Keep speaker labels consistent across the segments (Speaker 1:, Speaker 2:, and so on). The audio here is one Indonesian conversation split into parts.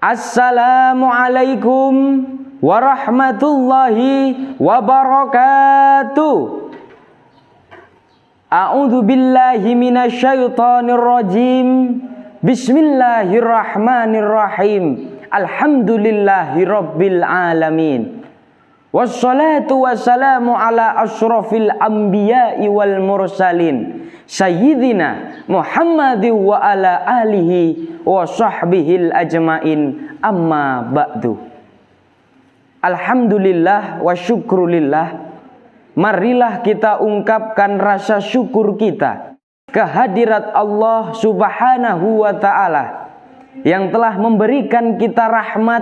Speaker 1: Assalamualaikum warahmatullahi wabarakatuh. A'udzu billahi minasyaitonir rajim. Bismillahirrahmanirrahim. Alhamdulillahirabbil alamin. Wassalatu wassalamu ala asyrafil anbiya'i wal mursalin sayyidina Muhammadin wa ala alihi wa sahbihil ajmain, amma ba'du. Alhamdulillah wa syukrulillah. Marilah kita ungkapkan rasa syukur kita kehadirat Allah subhanahu wa ta'ala yang telah memberikan kita rahmat,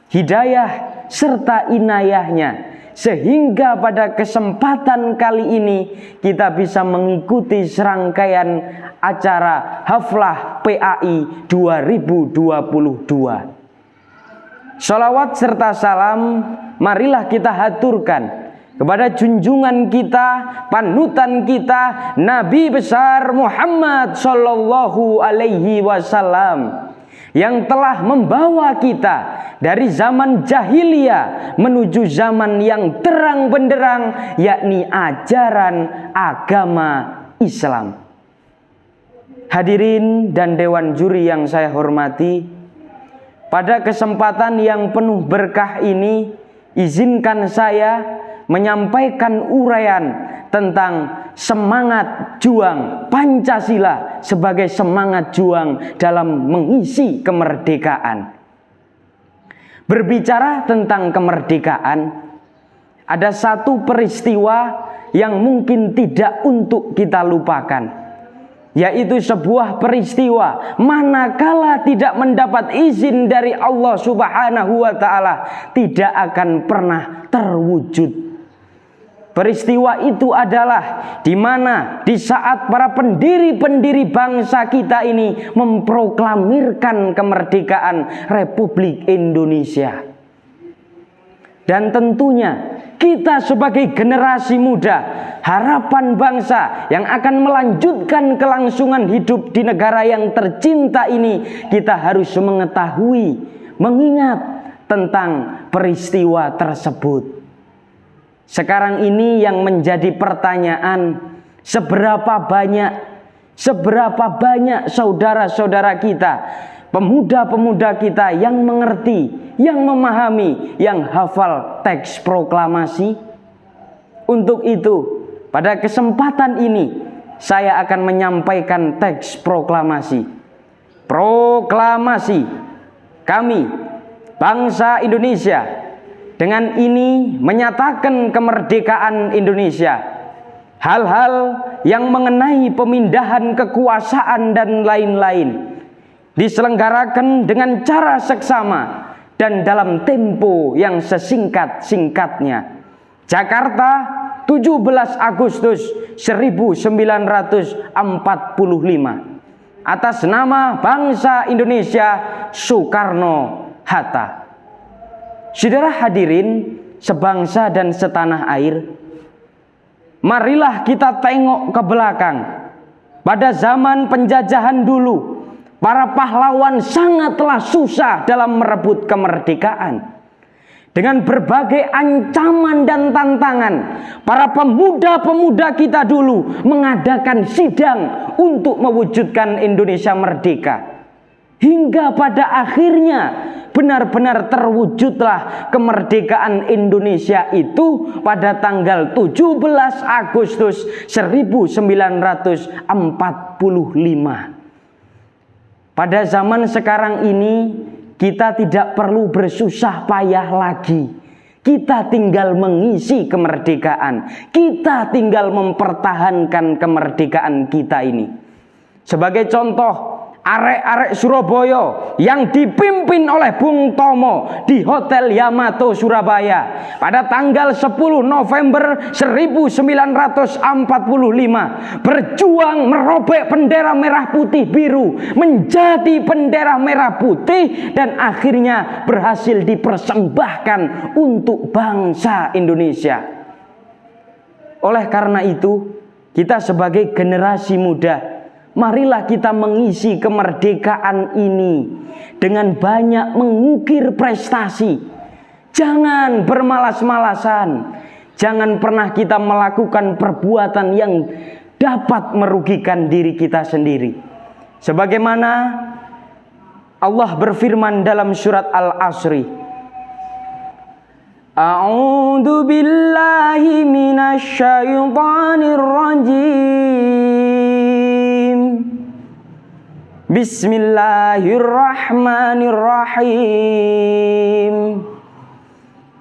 Speaker 1: hidayah serta inayahnya, sehingga pada kesempatan kali ini kita bisa mengikuti serangkaian acara Haflah PAI 2022. Sholawat serta salam marilah kita haturkan kepada junjungan kita, panutan kita, Nabi besar Muhammad sallallahu alaihi wasallam, yang telah membawa kita dari zaman jahiliyah menuju zaman yang terang benderang, yakni ajaran agama Islam. Hadirin dan dewan juri yang saya hormati, pada kesempatan yang penuh berkah ini, izinkan saya menyampaikan uraian tentang semangat juang Pancasila sebagai semangat juang dalam mengisi kemerdekaan. Berbicara tentang kemerdekaan, ada satu peristiwa yang mungkin tidak untuk kita lupakan, yaitu sebuah peristiwa manakala tidak mendapat izin dari Allah subhanahu wa ta'ala tidak akan pernah terwujud. Peristiwa itu adalah di mana di saat para pendiri-pendiri bangsa kita ini memproklamirkan kemerdekaan Republik Indonesia. Dan tentunya kita sebagai generasi muda, harapan bangsa yang akan melanjutkan kelangsungan hidup di negara yang tercinta ini, kita harus mengetahui, mengingat tentang peristiwa tersebut. Sekarang ini yang menjadi pertanyaan, seberapa banyak saudara-saudara kita, pemuda-pemuda kita yang mengerti, yang memahami, yang hafal teks proklamasi? Untuk itu, pada kesempatan ini saya akan menyampaikan teks proklamasi. Proklamasi kami, bangsa Indonesia, dengan ini menyatakan kemerdekaan Indonesia. Hal-hal yang mengenai pemindahan kekuasaan dan lain-lain diselenggarakan dengan cara seksama dan dalam tempo yang sesingkat-singkatnya. Jakarta, 17 Agustus 1945. Atas nama bangsa Indonesia, Soekarno-Hatta. Saudara hadirin sebangsa dan setanah air, marilah kita tengok ke belakang. Pada zaman penjajahan dulu, para pahlawan sangatlah susah dalam merebut kemerdekaan. Dengan berbagai ancaman dan tantangan, para pemuda-pemuda kita dulu mengadakan sidang untuk mewujudkan Indonesia merdeka. Hingga pada akhirnya benar-benar terwujudlah kemerdekaan Indonesia itu pada tanggal 17 Agustus 1945. Pada zaman sekarang ini kita tidak perlu bersusah payah lagi. Kita tinggal mengisi kemerdekaan. Kita tinggal mempertahankan kemerdekaan kita ini. Sebagai contoh, arek-arek Surabaya yang dipimpin oleh Bung Tomo di Hotel Yamato Surabaya pada tanggal 10 November 1945 berjuang merobek bendera merah putih biru menjadi bendera merah putih dan akhirnya berhasil dipersembahkan untuk bangsa Indonesia. Oleh karena itu, kita sebagai generasi muda Marilah kita mengisi kemerdekaan ini dengan banyak mengukir prestasi. Jangan bermalas-malasan. Jangan pernah kita melakukan perbuatan yang dapat merugikan diri kita sendiri. Sebagaimana Allah berfirman dalam surat Al-Asri, A'udzu billahi minasy syaithanir rajim. Bismillahirrahmanirrahim.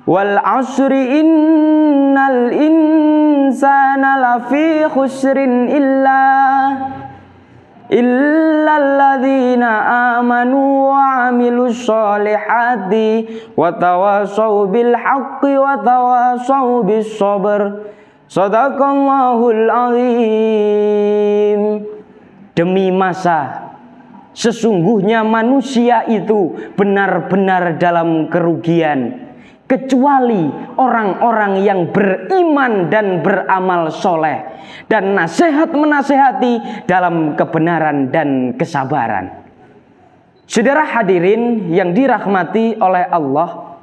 Speaker 1: Wal 'asri innal insana lafi khusrin illalladzina amanu wa 'amilus solihati wa tawassaw bil haqqi wa tawassaw bis sabr. Shadaqallahul azim. Demi masa, sesungguhnya manusia itu benar-benar dalam kerugian, kecuali orang-orang yang beriman dan beramal soleh dan nasihat menasehati dalam kebenaran dan kesabaran. Saudara hadirin yang dirahmati oleh Allah,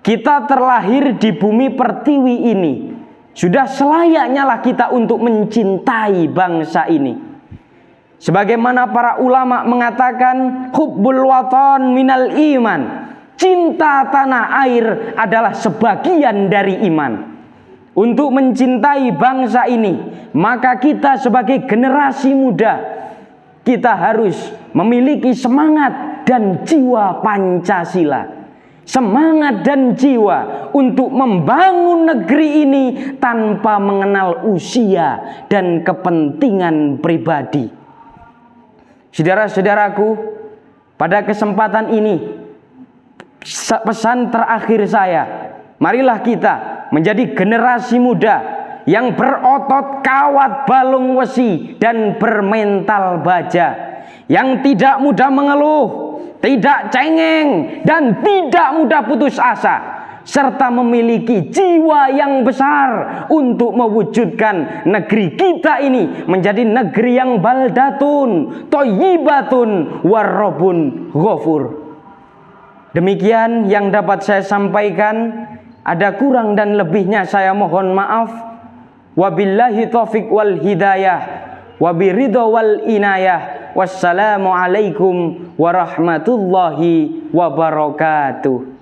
Speaker 1: kita terlahir di bumi pertiwi ini. Sudah selayaknya lah kita untuk mencintai bangsa ini. Sebagaimana para ulama mengatakan, hubbul watan minal iman. Cinta tanah air adalah sebagian dari iman. Untuk mencintai bangsa ini, maka kita sebagai generasi muda, kita harus memiliki semangat dan jiwa Pancasila. Semangat dan jiwa untuk membangun negeri ini tanpa mengenal usia dan kepentingan pribadi. Saudara-saudaraku, pada kesempatan ini, pesan terakhir saya, marilah kita menjadi generasi muda yang berotot kawat balung wesi dan bermental baja, yang tidak mudah mengeluh, tidak cengeng, dan tidak mudah putus asa, serta memiliki jiwa yang besar untuk mewujudkan negeri kita ini menjadi negeri yang baldatun, thayyibatun, warrabun ghafur. Demikian yang dapat saya sampaikan. Ada kurang dan lebihnya saya mohon maaf. Wabillahi taufiq wal hidayah, wabiridho wal inayah. Wassalamualaikum warahmatullahi wabarakatuh.